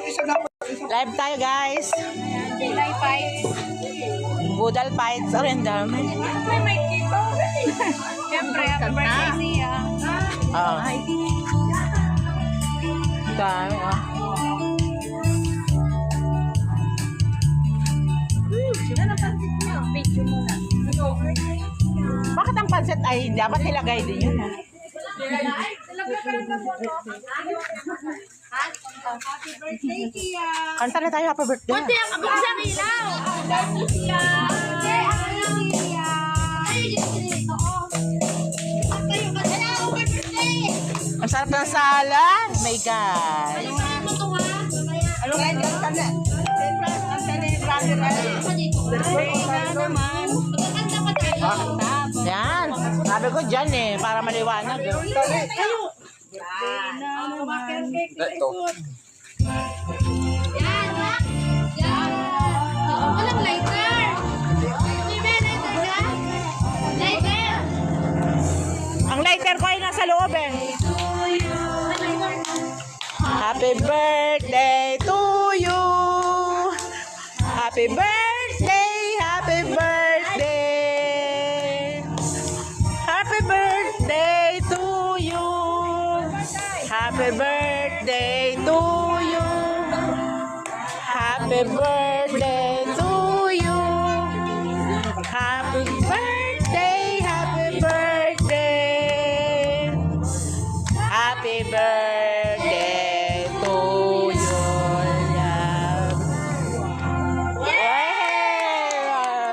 Live tayo, guys. Live fights. Budal fights. Oh, ang dami. Siyempre, happy birthday siya. Oh. Dami, oh. Video muna. Bakit ang pansit ay dapat nilagay din yun? Happy birthday, Kia. Kanta na tayo, happy birthday. Kunti ang abog sa ilaw. Kia. Ang sarap ng salad. My God. Ano nga yung kanya? Yan. Sabi ko dyan eh, para maliwanag. Ito. Walang lighter. Lighter. Ang lighter ko ay nasa loob eh. Happy birthday to you. Happy birthday, happy birthday. Happy birthday to you. Happy birthday to you. Happy birthday.